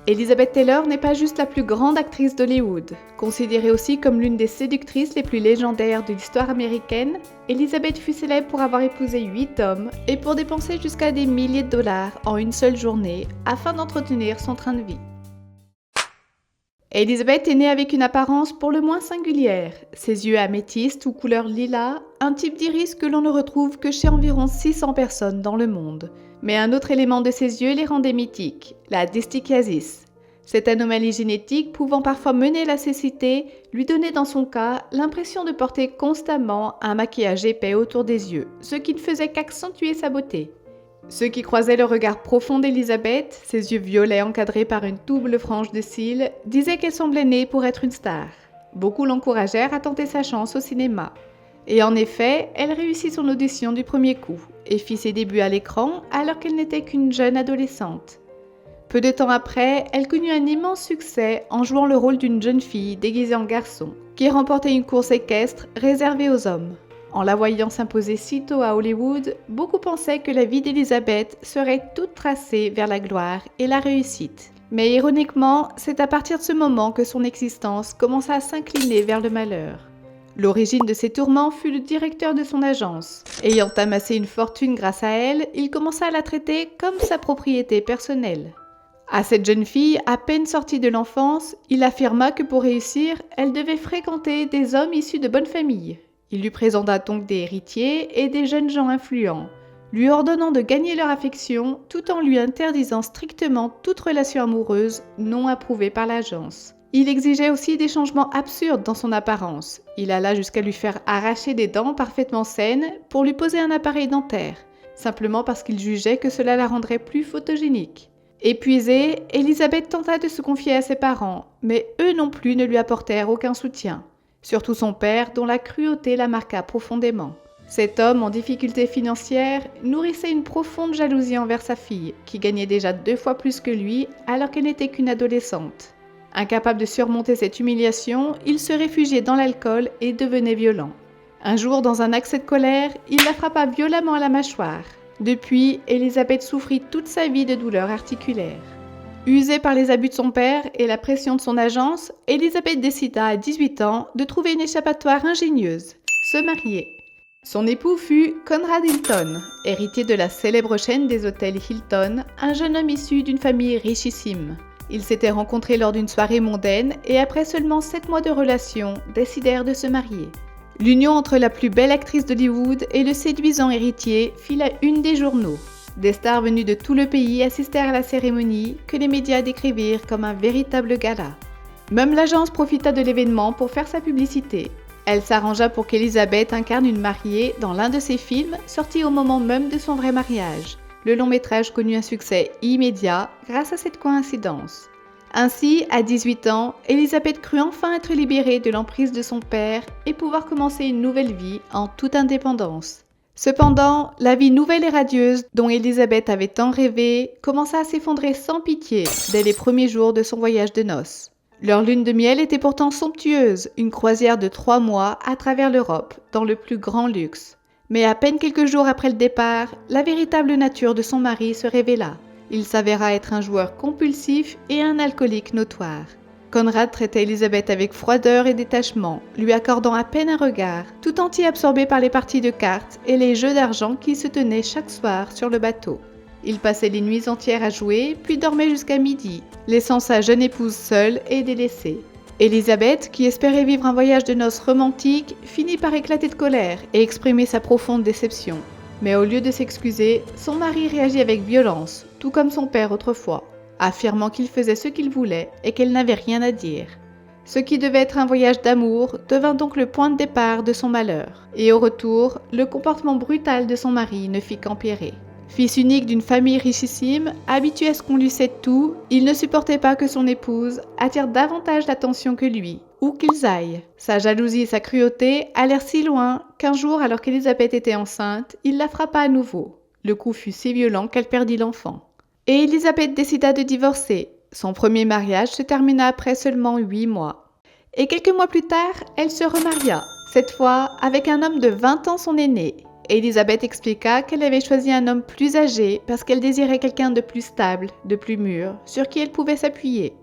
Elizabeth Taylor n'est pas juste la plus grande actrice d'Hollywood. Considérée aussi comme l'une des séductrices les plus légendaires de l'histoire américaine, Elizabeth fut célèbre pour avoir épousé 8 hommes et pour dépenser jusqu'à des milliers de dollars en une seule journée afin d'entretenir son train de vie. Elizabeth est née avec une apparence pour le moins singulière. Ses yeux améthystes ou couleur lilas, un type d'iris que l'on ne retrouve que chez environ 600 personnes dans le monde. Mais un autre élément de ses yeux les rendait mythiques, la dystichiasis. Cette anomalie génétique pouvant parfois mener à la cécité, lui donnait dans son cas l'impression de porter constamment un maquillage épais autour des yeux, ce qui ne faisait qu'accentuer sa beauté. Ceux qui croisaient le regard profond d'Elizabeth, ses yeux violets encadrés par une double frange de cils, disaient qu'elle semblait née pour être une star. Beaucoup l'encouragèrent à tenter sa chance au cinéma. Et en effet, elle réussit son audition du premier coup et fit ses débuts à l'écran alors qu'elle n'était qu'une jeune adolescente. Peu de temps après, elle connut un immense succès en jouant le rôle d'une jeune fille déguisée en garçon, qui remportait une course équestre réservée aux hommes. En la voyant s'imposer si tôt à Hollywood, beaucoup pensaient que la vie d'Elizabeth serait toute tracée vers la gloire et la réussite. Mais ironiquement, c'est à partir de ce moment que son existence commença à s'incliner vers le malheur. L'origine de ces tourments fut le directeur de son agence. Ayant amassé une fortune grâce à elle, il commença à la traiter comme sa propriété personnelle. À cette jeune fille, à peine sortie de l'enfance, il affirma que pour réussir, elle devait fréquenter des hommes issus de bonnes familles. Il lui présenta donc des héritiers et des jeunes gens influents, lui ordonnant de gagner leur affection tout en lui interdisant strictement toute relation amoureuse non approuvée par l'agence. Il exigeait aussi des changements absurdes dans son apparence. Il alla jusqu'à lui faire arracher des dents parfaitement saines pour lui poser un appareil dentaire, simplement parce qu'il jugeait que cela la rendrait plus photogénique. Épuisée, Elizabeth tenta de se confier à ses parents, mais eux non plus ne lui apportèrent aucun soutien. Surtout son père, dont la cruauté la marqua profondément. Cet homme, en difficulté financière, nourrissait une profonde jalousie envers sa fille, qui gagnait déjà 2 fois plus que lui alors qu'elle n'était qu'une adolescente. Incapable de surmonter cette humiliation, il se réfugiait dans l'alcool et devenait violent. Un jour, dans un accès de colère, il la frappa violemment à la mâchoire. Depuis, Elizabeth souffrit toute sa vie de douleurs articulaires. Usée par les abus de son père et la pression de son agence, Elizabeth décida à 18 ans de trouver une échappatoire ingénieuse, se marier. Son époux fut Conrad Hilton, héritier de la célèbre chaîne des hôtels Hilton, un jeune homme issu d'une famille richissime. Ils s'étaient rencontrés lors d'une soirée mondaine et après seulement 7 mois de relation, décidèrent de se marier. L'union entre la plus belle actrice d'Hollywood et le séduisant héritier fit la une des journaux. Des stars venues de tout le pays assistèrent à la cérémonie que les médias décrivirent comme un véritable gala. Même l'agence profita de l'événement pour faire sa publicité. Elle s'arrangea pour qu'Elizabeth incarne une mariée dans l'un de ses films sorti au moment même de son vrai mariage. Le long métrage connut un succès immédiat grâce à cette coïncidence. Ainsi, à 18 ans, Elizabeth crut enfin être libérée de l'emprise de son père et pouvoir commencer une nouvelle vie en toute indépendance. Cependant, la vie nouvelle et radieuse dont Elizabeth avait tant rêvé commença à s'effondrer sans pitié dès les premiers jours de son voyage de noces. Leur lune de miel était pourtant somptueuse, une croisière de 3 mois à travers l'Europe, dans le plus grand luxe. Mais à peine quelques jours après le départ, la véritable nature de son mari se révéla. Il s'avéra être un joueur compulsif et un alcoolique notoire. Conrad traitait Elizabeth avec froideur et détachement, lui accordant à peine un regard, tout entier absorbé par les parties de cartes et les jeux d'argent qui se tenaient chaque soir sur le bateau. Il passait les nuits entières à jouer, puis dormait jusqu'à midi, laissant sa jeune épouse seule et délaissée. Elizabeth, qui espérait vivre un voyage de noces romantique, finit par éclater de colère et exprimer sa profonde déception. Mais au lieu de s'excuser, son mari réagit avec violence, tout comme son père autrefois, affirmant qu'il faisait ce qu'il voulait et qu'elle n'avait rien à dire. Ce qui devait être un voyage d'amour devint donc le point de départ de son malheur. Et au retour, le comportement brutal de son mari ne fit qu'empirer. Fils unique d'une famille richissime, habitué à ce qu'on lui cède tout, il ne supportait pas que son épouse attire davantage d'attention que lui, où qu'ils aillent. Sa jalousie et sa cruauté allèrent si loin qu'un jour, alors qu'Elizabeth était enceinte, il la frappa à nouveau. Le coup fut si violent qu'elle perdit l'enfant. Et Elizabeth décida de divorcer. Son premier mariage se termina après seulement 8 mois. Et quelques mois plus tard, elle se remaria, cette fois avec un homme de 20 ans son aîné. Elizabeth expliqua qu'elle avait choisi un homme plus âgé parce qu'elle désirait quelqu'un de plus stable, de plus mûr, sur qui elle pouvait s'appuyer.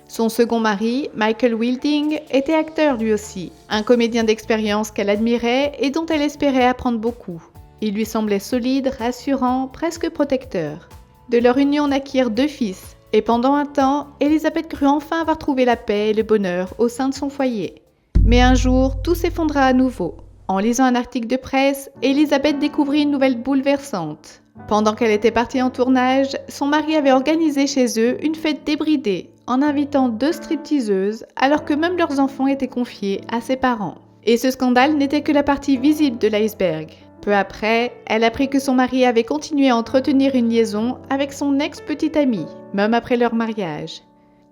Son second mari, Michael Wilding, était acteur lui aussi, un comédien d'expérience qu'elle admirait et dont elle espérait apprendre beaucoup. Il lui semblait solide, rassurant, presque protecteur. De leur union naquirent 2 fils, et pendant un temps, Elizabeth crut enfin avoir trouvé la paix et le bonheur au sein de son foyer. Mais un jour, tout s'effondra à nouveau. En lisant un article de presse, Elizabeth découvrit une nouvelle bouleversante. Pendant qu'elle était partie en tournage, son mari avait organisé chez eux une fête débridée, en invitant 2 stripteaseuses, alors que même leurs enfants étaient confiés à ses parents. Et ce scandale n'était que la partie visible de l'iceberg. Peu après, elle apprit que son mari avait continué à entretenir une liaison avec son ex-petite amie, même après leur mariage.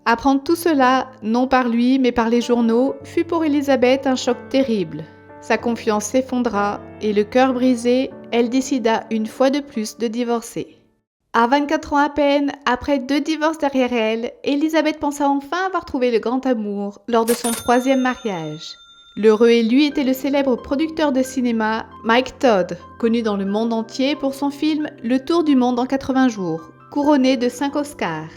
Apprendre tout cela, non par lui mais par les journaux, fut pour Elizabeth un choc terrible. Sa confiance s'effondra et le cœur brisé, elle décida une fois de plus de divorcer. À 24 ans à peine, après 2 divorces derrière elle, Elizabeth pensa enfin avoir trouvé le grand amour lors de son 3e mariage. L'heureux élu était le célèbre producteur de cinéma Mike Todd, connu dans le monde entier pour son film Le Tour du monde en 80 jours, couronné de 5 Oscars.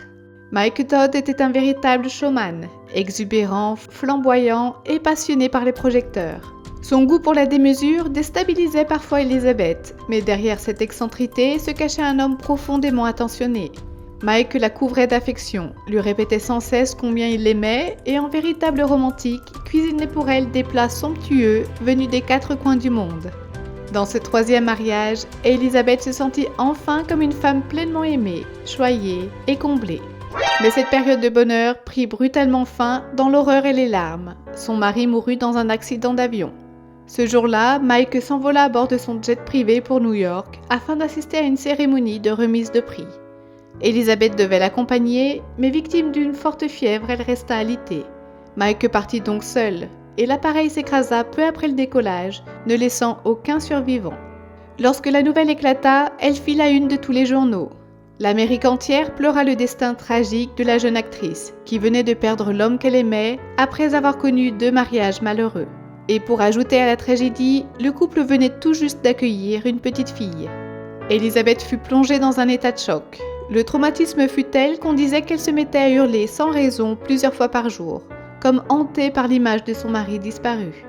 Mike Todd était un véritable showman, exubérant, flamboyant et passionné par les projecteurs. Son goût pour la démesure déstabilisait parfois Elizabeth, mais derrière cette excentrité se cachait un homme profondément attentionné. Mike la couvrait d'affection, lui répétait sans cesse combien il l'aimait et en véritable romantique, cuisinait pour elle des plats somptueux venus des 4 coins du monde. Dans ce 3e mariage, Elizabeth se sentit enfin comme une femme pleinement aimée, choyée et comblée. Mais cette période de bonheur prit brutalement fin dans l'horreur et les larmes. Son mari mourut dans un accident d'avion. Ce jour-là, Mike s'envola à bord de son jet privé pour New York afin d'assister à une cérémonie de remise de prix. Elizabeth devait l'accompagner, mais victime d'une forte fièvre, elle resta alitée. Mike partit donc seul, et l'appareil s'écrasa peu après le décollage, ne laissant aucun survivant. Lorsque la nouvelle éclata, elle fit la une de tous les journaux. L'Amérique entière pleura le destin tragique de la jeune actrice, qui venait de perdre l'homme qu'elle aimait après avoir connu 2 mariages malheureux. Et pour ajouter à la tragédie, le couple venait tout juste d'accueillir une petite fille. Elizabeth fut plongée dans un état de choc. Le traumatisme fut tel qu'on disait qu'elle se mettait à hurler sans raison plusieurs fois par jour, comme hantée par l'image de son mari disparu.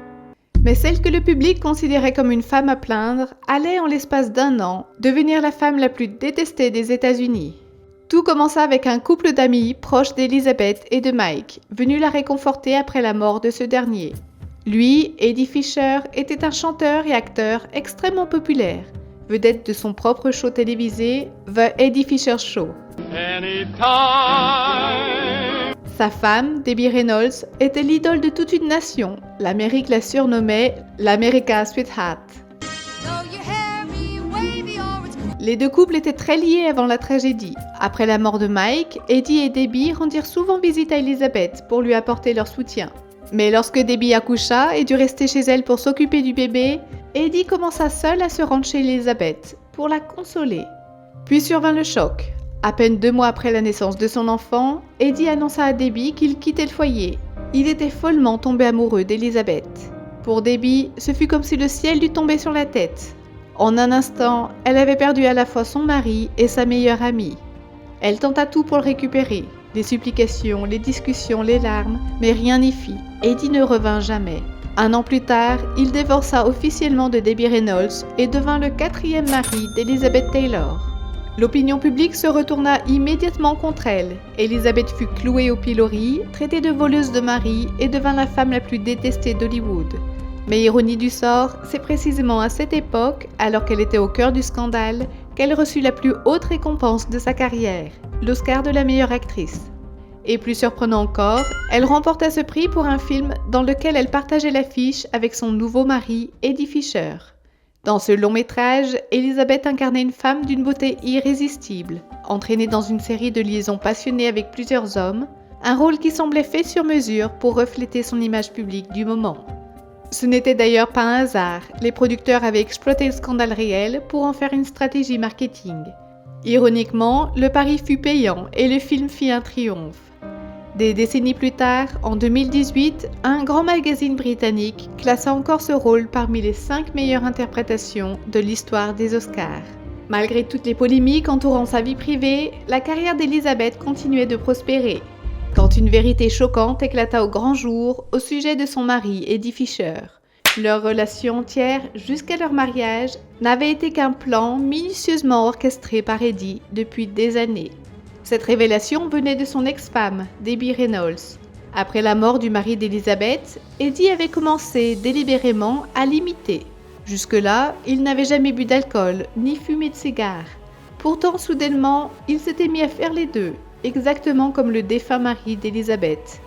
Mais celle que le public considérait comme une femme à plaindre allait en l'espace d'1 an devenir la femme la plus détestée des États-Unis. Tout commença avec un couple d'amis proches d'Elizabeth et de Mike, venus la réconforter après la mort de ce dernier. Lui, Eddie Fisher, était un chanteur et acteur extrêmement populaire, vedette de son propre show télévisé, The Eddie Fisher Show. Anytime. Sa femme, Debbie Reynolds, était l'idole de toute une nation. L'Amérique la surnommait l'America's Sweetheart. Les 2 couples étaient très liés avant la tragédie. Après la mort de Mike, Eddie et Debbie rendirent souvent visite à Elizabeth pour lui apporter leur soutien. Mais lorsque Debbie accoucha et dut rester chez elle pour s'occuper du bébé, Eddie commença seul à se rendre chez Elizabeth pour la consoler. Puis survint le choc. À peine 2 mois après la naissance de son enfant, Eddie annonça à Debbie qu'il quittait le foyer. Il était follement tombé amoureux d'Elizabeth. Pour Debbie, ce fut comme si le ciel lui tombait sur la tête. En un instant, elle avait perdu à la fois son mari et sa meilleure amie. Elle tenta tout pour le récupérer. Les supplications, les discussions, les larmes, mais rien n'y fit. Eddie ne revint jamais. 1 an plus tard, il divorça officiellement de Debbie Reynolds et devint le 4e mari d'Elizabeth Taylor. L'opinion publique se retourna immédiatement contre elle. Elizabeth fut clouée au pilori, traitée de voleuse de mari et devint la femme la plus détestée d'Hollywood. Mais ironie du sort, c'est précisément à cette époque, alors qu'elle était au cœur du scandale, qu'elle reçut la plus haute récompense de sa carrière, l'Oscar de la meilleure actrice. Et plus surprenant encore, elle remporta ce prix pour un film dans lequel elle partageait l'affiche avec son nouveau mari, Eddie Fisher. Dans ce long métrage, Elizabeth incarnait une femme d'une beauté irrésistible, entraînée dans une série de liaisons passionnées avec plusieurs hommes, un rôle qui semblait fait sur mesure pour refléter son image publique du moment. Ce n'était d'ailleurs pas un hasard, les producteurs avaient exploité le scandale réel pour en faire une stratégie marketing. Ironiquement, le pari fut payant et le film fit un triomphe. Des décennies plus tard, en 2018, un grand magazine britannique classa encore ce rôle parmi les 5 meilleures interprétations de l'histoire des Oscars. Malgré toutes les polémiques entourant sa vie privée, la carrière d'Elizabeth continuait de prospérer, quand une vérité choquante éclata au grand jour au sujet de son mari, Eddie Fisher. Leur relation entière, jusqu'à leur mariage, n'avait été qu'un plan minutieusement orchestré par Eddie depuis des années. Cette révélation venait de son ex-femme, Debbie Reynolds. Après la mort du mari d'Elizabeth, Eddie avait commencé délibérément à l'imiter. Jusque-là, il n'avait jamais bu d'alcool, ni fumé de cigares. Pourtant, soudainement, il s'était mis à faire les deux, exactement comme le défunt mari d'Elizabeth.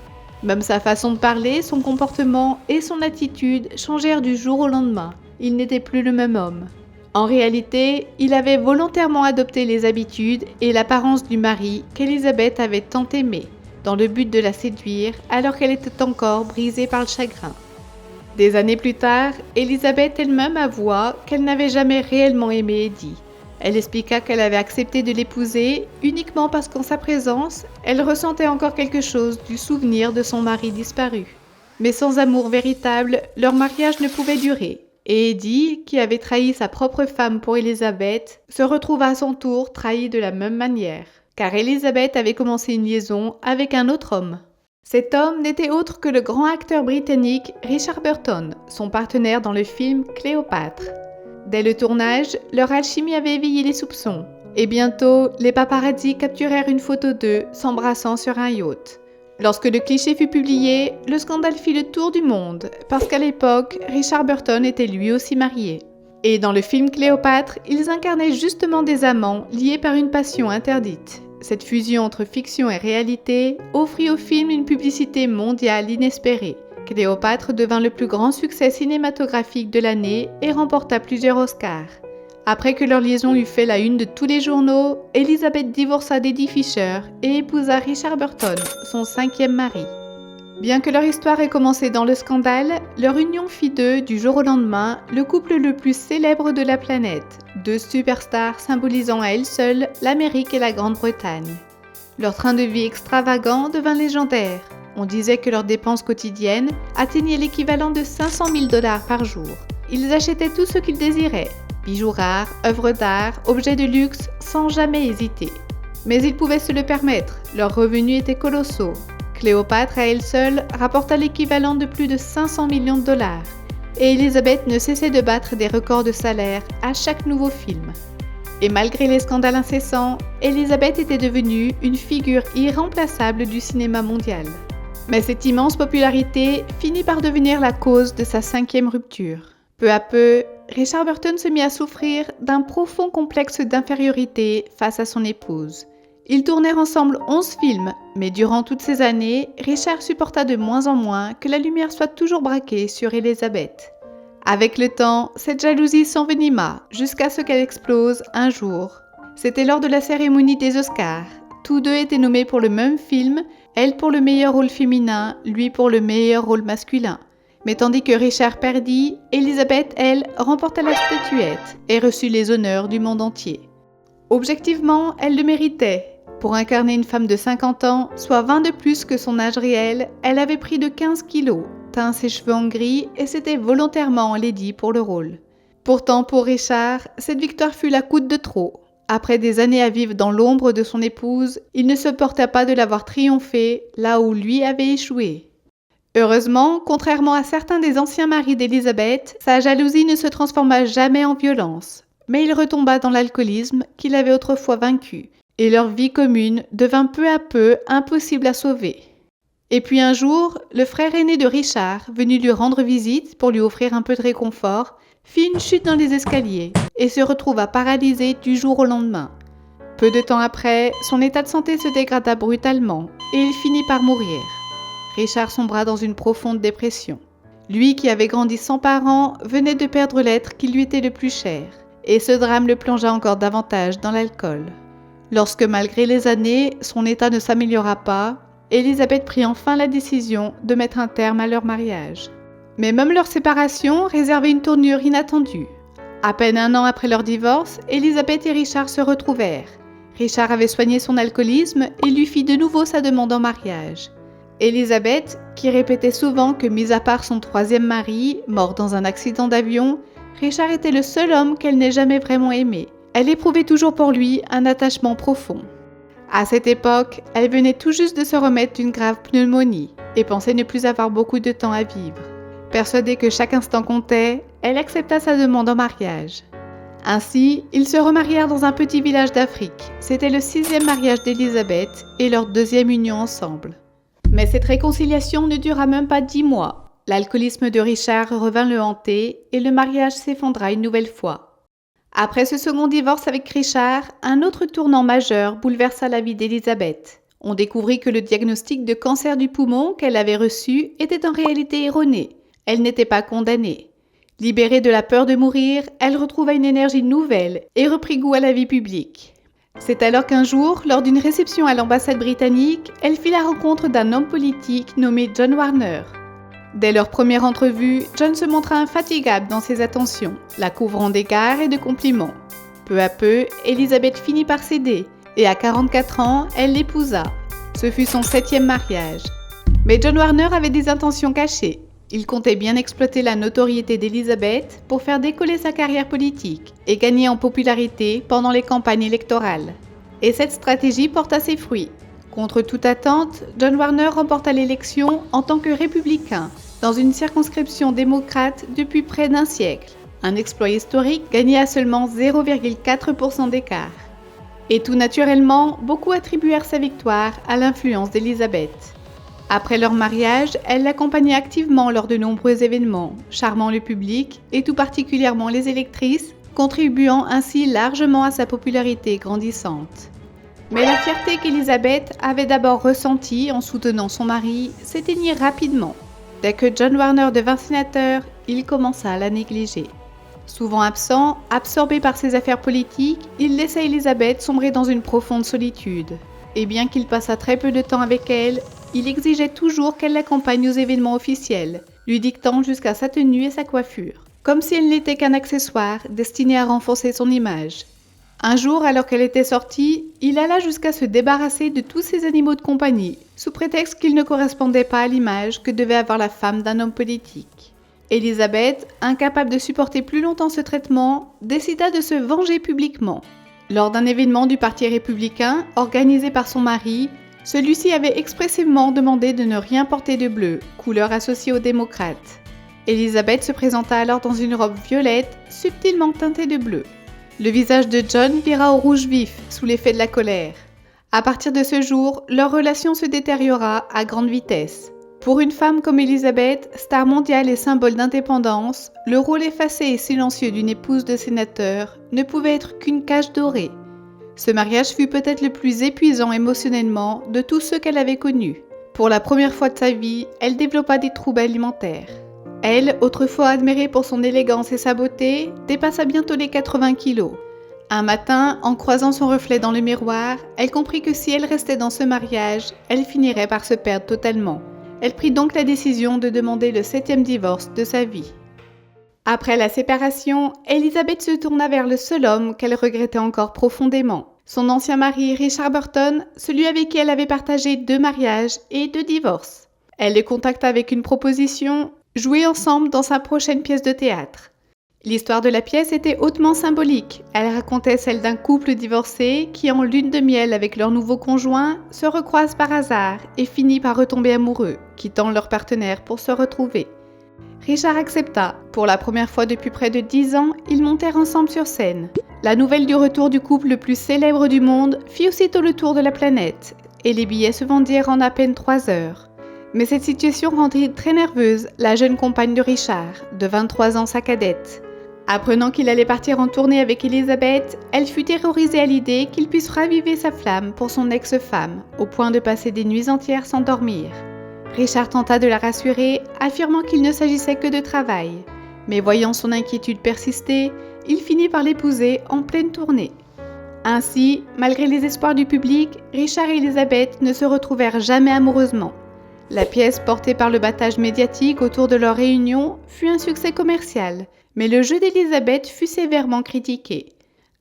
Même sa façon de parler, son comportement et son attitude changèrent du jour au lendemain. Il n'était plus le même homme. En réalité, il avait volontairement adopté les habitudes et l'apparence du mari qu'Elizabeth avait tant aimé, dans le but de la séduire alors qu'elle était encore brisée par le chagrin. Des années plus tard, Elizabeth elle-même avoua qu'elle n'avait jamais réellement aimé Eddie. Elle expliqua qu'elle avait accepté de l'épouser uniquement parce qu'en sa présence, elle ressentait encore quelque chose du souvenir de son mari disparu. Mais sans amour véritable, leur mariage ne pouvait durer. Et Eddie, qui avait trahi sa propre femme pour Elizabeth, se retrouva à son tour trahi de la même manière. Car Elizabeth avait commencé une liaison avec un autre homme. Cet homme n'était autre que le grand acteur britannique Richard Burton, son partenaire dans le film Cléopâtre. Dès le tournage, leur alchimie avait éveillé les soupçons, et bientôt, les paparazzis capturèrent une photo d'eux s'embrassant sur un yacht. Lorsque le cliché fut publié, le scandale fit le tour du monde, parce qu'à l'époque, Richard Burton était lui aussi marié. Et dans le film Cléopâtre, ils incarnaient justement des amants liés par une passion interdite. Cette fusion entre fiction et réalité offrit au film une publicité mondiale inespérée. Cléopâtre devint le plus grand succès cinématographique de l'année et remporta plusieurs Oscars. Après que leur liaison eut fait la une de tous les journaux, Elizabeth divorça d'Eddie Fisher et épousa Richard Burton, son 5e mari. Bien que leur histoire ait commencé dans le scandale, leur union fit d'eux, du jour au lendemain, le couple le plus célèbre de la planète, 2 superstars symbolisant à elles seules l'Amérique et la Grande-Bretagne. Leur train de vie extravagant devint légendaire. On disait que leurs dépenses quotidiennes atteignaient l'équivalent de 500 000 $ par jour. Ils achetaient tout ce qu'ils désiraient, bijoux rares, œuvres d'art, objets de luxe, sans jamais hésiter. Mais ils pouvaient se le permettre, leurs revenus étaient colossaux. Cléopâtre, à elle seule, rapporta l'équivalent de plus de 500 millions de $. Et Elizabeth ne cessait de battre des records de salaire à chaque nouveau film. Et malgré les scandales incessants, Elizabeth était devenue une figure irremplaçable du cinéma mondial. Mais cette immense popularité finit par devenir la cause de sa 5e rupture. Peu à peu, Richard Burton se mit à souffrir d'un profond complexe d'infériorité face à son épouse. Ils tournèrent ensemble 11 films, mais durant toutes ces années, Richard supporta de moins en moins que la lumière soit toujours braquée sur Elizabeth. Avec le temps, cette jalousie s'envenima jusqu'à ce qu'elle explose un jour. C'était lors de la cérémonie des Oscars. Tous deux étaient nommés pour le même film, elle pour le meilleur rôle féminin, lui pour le meilleur rôle masculin. Mais tandis que Richard perdit, Elizabeth, elle, remporta la statuette et reçut les honneurs du monde entier. Objectivement, elle le méritait. Pour incarner une femme de 50 ans, soit 20 de plus que son âge réel, elle avait pris de 15 kilos, teint ses cheveux en gris et s'était volontairement enlaidie pour le rôle. Pourtant, pour Richard, cette victoire fut la goutte de trop. Après des années à vivre dans l'ombre de son épouse, il ne se porta pas de l'avoir triomphé là où lui avait échoué. Heureusement, contrairement à certains des anciens maris d'Elizabeth, sa jalousie ne se transforma jamais en violence. Mais il retomba dans l'alcoolisme qu'il avait autrefois vaincu, et leur vie commune devint peu à peu impossible à sauver. Et puis un jour, le frère aîné de Richard, venu lui rendre visite pour lui offrir un peu de réconfort, fit une chute dans les escaliers et se retrouva paralysé du jour au lendemain. Peu de temps après, son état de santé se dégrada brutalement et il finit par mourir. Richard sombra dans une profonde dépression. Lui qui avait grandi sans parents venait de perdre l'être qui lui était le plus cher. Et ce drame le plongea encore davantage dans l'alcool. Lorsque, malgré les années, son état ne s'améliora pas, Elizabeth prit enfin la décision de mettre un terme à leur mariage. Mais même leur séparation réservait une tournure inattendue. À peine un an après leur divorce, Elizabeth et Richard se retrouvèrent. Richard avait soigné son alcoolisme et lui fit de nouveau sa demande en mariage. Élisabeth, qui répétait souvent que, mis à part son troisième mari, mort dans un accident d'avion, Richard était le seul homme qu'elle n'ait jamais vraiment aimé. Elle éprouvait toujours pour lui un attachement profond. À cette époque, elle venait tout juste de se remettre d'une grave pneumonie et pensait ne plus avoir beaucoup de temps à vivre. Persuadée que chaque instant comptait, elle accepta sa demande en mariage. Ainsi, ils se remarièrent dans un petit village d'Afrique. C'était le 6e mariage d'Élisabeth et leur 2e union ensemble. Mais cette réconciliation ne dura même pas 10 mois. L'alcoolisme de Richard revint le hanter et le mariage s'effondra une nouvelle fois. Après ce second divorce avec Richard, un autre tournant majeur bouleversa la vie d'Élisabeth. On découvrit que le diagnostic de cancer du poumon qu'elle avait reçu était en réalité erroné. Elle n'était pas condamnée. Libérée de la peur de mourir, elle retrouva une énergie nouvelle et reprit goût à la vie publique. C'est alors qu'un jour, lors d'une réception à l'ambassade britannique, elle fit la rencontre d'un homme politique nommé John Warner. Dès leur première entrevue, John se montra infatigable dans ses attentions, la couvrant d'égards et de compliments. Peu à peu, Élisabeth finit par céder, et à 44 ans, elle l'épousa. Ce fut son 7e mariage. Mais John Warner avait des intentions cachées. Il comptait bien exploiter la notoriété d'Élisabeth pour faire décoller sa carrière politique et gagner en popularité pendant les campagnes électorales. Et cette stratégie porta ses fruits. Contre toute attente, John Warner remporta l'élection en tant que républicain dans une circonscription démocrate depuis près d'un siècle. Un exploit historique gagné à seulement 0,4% d'écart. Et tout naturellement, beaucoup attribuèrent sa victoire à l'influence d'Élisabeth. Après leur mariage, elle l'accompagnait activement lors de nombreux événements, charmant le public et tout particulièrement les électrices, contribuant ainsi largement à sa popularité grandissante. Mais la fierté qu'Élisabeth avait d'abord ressentie en soutenant son mari s'éteignit rapidement. Dès que John Warner devint sénateur, il commença à la négliger. Souvent absent, absorbé par ses affaires politiques, il laissa Élisabeth sombrer dans une profonde solitude. Et bien qu'il passât très peu de temps avec elle, il exigeait toujours qu'elle l'accompagne aux événements officiels, lui dictant jusqu'à sa tenue et sa coiffure, comme si elle n'était qu'un accessoire destiné à renforcer son image. Un jour, alors qu'elle était sortie, il alla jusqu'à se débarrasser de tous ses animaux de compagnie, sous prétexte qu'ils ne correspondaient pas à l'image que devait avoir la femme d'un homme politique. Élisabeth, incapable de supporter plus longtemps ce traitement, décida de se venger publiquement. Lors d'un événement du Parti républicain, organisé par son mari, celui-ci avait expressément demandé de ne rien porter de bleu, couleur associée aux démocrates. Élisabeth se présenta alors dans une robe violette, subtilement teintée de bleu. Le visage de John vira au rouge vif, sous l'effet de la colère. À partir de ce jour, leur relation se détériora à grande vitesse. Pour une femme comme Élisabeth, star mondiale et symbole d'indépendance, le rôle effacé et silencieux d'une épouse de sénateur ne pouvait être qu'une cage dorée. Ce mariage fut peut-être le plus épuisant émotionnellement de tous ceux qu'elle avait connus. Pour la première fois de sa vie, elle développa des troubles alimentaires. Elle, autrefois admirée pour son élégance et sa beauté, dépassa bientôt les 80 kilos. Un matin, en croisant son reflet dans le miroir, elle comprit que si elle restait dans ce mariage, elle finirait par se perdre totalement. Elle prit donc la décision de demander le 7e divorce de sa vie. Après la séparation, Élisabeth se tourna vers le seul homme qu'elle regrettait encore profondément. Son ancien mari Richard Burton, celui avec qui elle avait partagé 2 mariages et 2 divorces. Elle le contacta avec une proposition, jouer ensemble dans sa prochaine pièce de théâtre. L'histoire de la pièce était hautement symbolique. Elle racontait celle d'un couple divorcé qui, en lune de miel avec leur nouveau conjoint, se recroise par hasard et finit par retomber amoureux, quittant leur partenaire pour se retrouver. Richard accepta. Pour la première fois depuis près de 10 ans, ils montèrent ensemble sur scène. La nouvelle du retour du couple le plus célèbre du monde fit aussitôt le tour de la planète, et les billets se vendirent en à peine 3 heures. Mais cette situation rendit très nerveuse la jeune compagne de Richard, de 23 ans sa cadette. Apprenant qu'il allait partir en tournée avec Élisabeth, elle fut terrorisée à l'idée qu'il puisse raviver sa flamme pour son ex-femme, au point de passer des nuits entières sans dormir. Richard tenta de la rassurer, affirmant qu'il ne s'agissait que de travail. Mais voyant son inquiétude persister, il finit par l'épouser en pleine tournée. Ainsi, malgré les espoirs du public, Richard et Élisabeth ne se retrouvèrent jamais amoureusement. La pièce, portée par le battage médiatique autour de leur réunion, fut un succès commercial, mais le jeu d'Élisabeth fut sévèrement critiqué.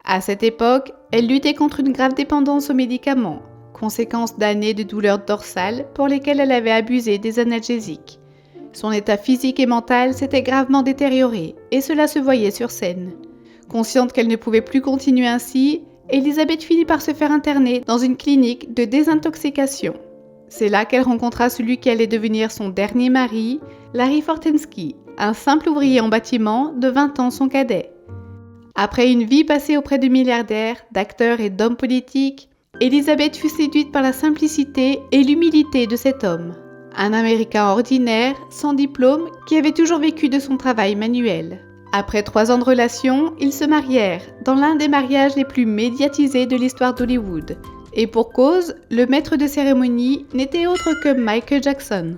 À cette époque, elle luttait contre une grave dépendance aux médicaments, conséquence d'années de douleurs dorsales pour lesquelles elle avait abusé des analgésiques. Son état physique et mental s'était gravement détérioré et cela se voyait sur scène. Consciente qu'elle ne pouvait plus continuer ainsi, Elisabeth finit par se faire interner dans une clinique de désintoxication. C'est là qu'elle rencontra celui qui allait devenir son dernier mari, Larry Fortensky, un simple ouvrier en bâtiment de 20 ans son cadet. Après une vie passée auprès de milliardaires, d'acteurs et d'hommes politiques, Elisabeth fut séduite par la simplicité et l'humilité de cet homme. Un Américain ordinaire, sans diplôme, qui avait toujours vécu de son travail manuel. Après 3 ans de relation, ils se marièrent, dans l'un des mariages les plus médiatisés de l'histoire d'Hollywood. Et pour cause, le maître de cérémonie n'était autre que Michael Jackson.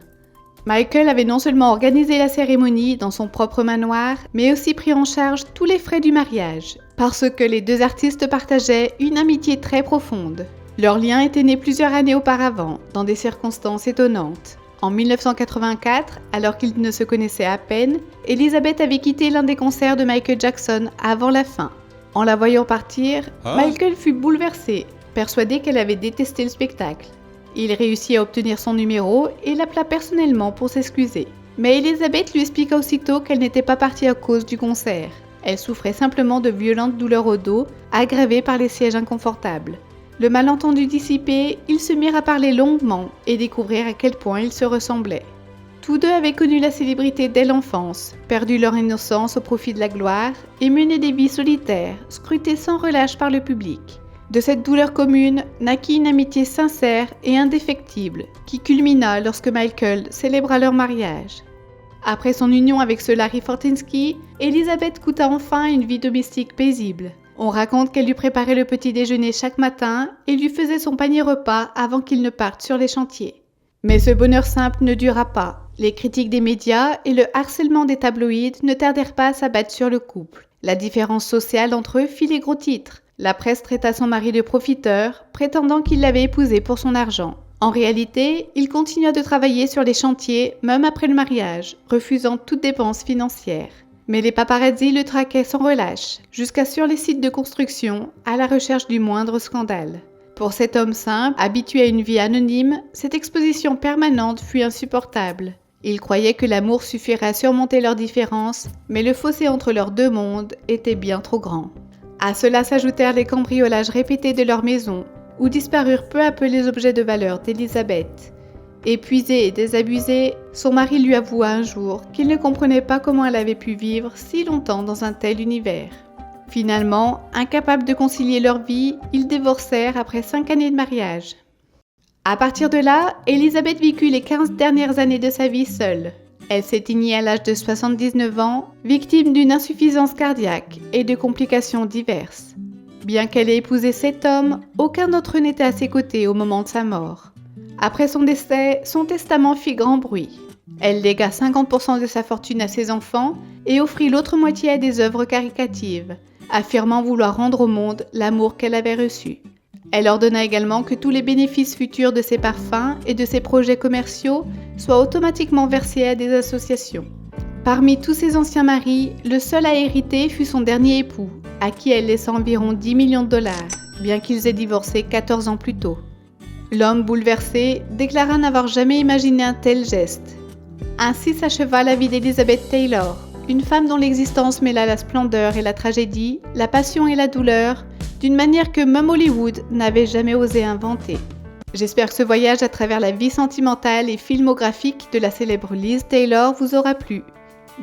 Michael avait non seulement organisé la cérémonie dans son propre manoir, mais aussi pris en charge tous les frais du mariage, parce que les 2 artistes partageaient une amitié très profonde. Leur lien était né plusieurs années auparavant, dans des circonstances étonnantes. En 1984, alors qu'ils ne se connaissaient à peine, Elisabeth avait quitté l'un des concerts de Michael Jackson avant la fin. En la voyant partir, Michael fut bouleversé, persuadé qu'elle avait détesté le spectacle. Il réussit à obtenir son numéro et l'appela personnellement pour s'excuser. Mais Elisabeth lui expliqua aussitôt qu'elle n'était pas partie à cause du concert. Elle souffrait simplement de violentes douleurs au dos, aggravées par les sièges inconfortables. Le malentendu dissipé, ils se mirent à parler longuement et découvrirent à quel point ils se ressemblaient. Tous deux avaient connu la célébrité dès l'enfance, perdu leur innocence au profit de la gloire et mené des vies solitaires, scrutées sans relâche par le public. De cette douleur commune naquit une amitié sincère et indéfectible qui culmina lorsque Michael célébra leur mariage. Après son union avec ce Larry Fortensky, Elisabeth goûta enfin une vie domestique paisible. On raconte qu'elle lui préparait le petit déjeuner chaque matin et lui faisait son panier repas avant qu'il ne parte sur les chantiers. Mais ce bonheur simple ne dura pas. Les critiques des médias et le harcèlement des tabloïds ne tardèrent pas à s'abattre sur le couple. La différence sociale entre eux fit les gros titres. La presse traita son mari de profiteur, prétendant qu'il l'avait épousée pour son argent. En réalité, il continua de travailler sur les chantiers, même après le mariage, refusant toute dépense financière. Mais les paparazzi le traquaient sans relâche, jusqu'à sur les sites de construction, à la recherche du moindre scandale. Pour cet homme simple, habitué à une vie anonyme, cette exposition permanente fut insupportable. Il croyait que l'amour suffirait à surmonter leurs différences, mais le fossé entre leurs 2 mondes était bien trop grand. À cela s'ajoutèrent les cambriolages répétés de leur maison, où disparurent peu à peu les objets de valeur d'Elisabeth. Épuisée et désabusée, son mari lui avoua un jour qu'il ne comprenait pas comment elle avait pu vivre si longtemps dans un tel univers. Finalement, incapables de concilier leur vie, ils divorcèrent après 5 années de mariage. À partir de là, Elisabeth vécut les 15 dernières années de sa vie seule. Elle s'éteignit à l'âge de 79 ans, victime d'une insuffisance cardiaque et de complications diverses. Bien qu'elle ait épousé cet homme, aucun d'entre eux n'était à ses côtés au moment de sa mort. Après son décès, son testament fit grand bruit. Elle légua 50% de sa fortune à ses enfants et offrit l'autre moitié à des œuvres caritatives, affirmant vouloir rendre au monde l'amour qu'elle avait reçu. Elle ordonna également que tous les bénéfices futurs de ses parfums et de ses projets commerciaux soient automatiquement versés à des associations. Parmi tous ses anciens maris, le seul à hériter fut son dernier époux, à qui elle laissa environ 10 millions de dollars, bien qu'ils aient divorcé 14 ans plus tôt. L'homme bouleversé déclara n'avoir jamais imaginé un tel geste. Ainsi s'acheva la vie d'Elizabeth Taylor, une femme dont l'existence mêla la splendeur et la tragédie, la passion et la douleur, d'une manière que même Hollywood n'avait jamais osé inventer. J'espère que ce voyage à travers la vie sentimentale et filmographique de la célèbre Liz Taylor vous aura plu.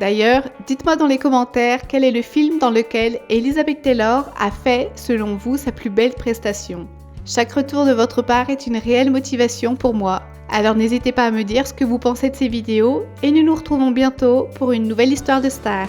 D'ailleurs, dites-moi dans les commentaires quel est le film dans lequel Elizabeth Taylor a fait, selon vous, sa plus belle prestation. Chaque retour de votre part est une réelle motivation pour moi, alors n'hésitez pas à me dire ce que vous pensez de ces vidéos et nous nous retrouvons bientôt pour une nouvelle histoire de star.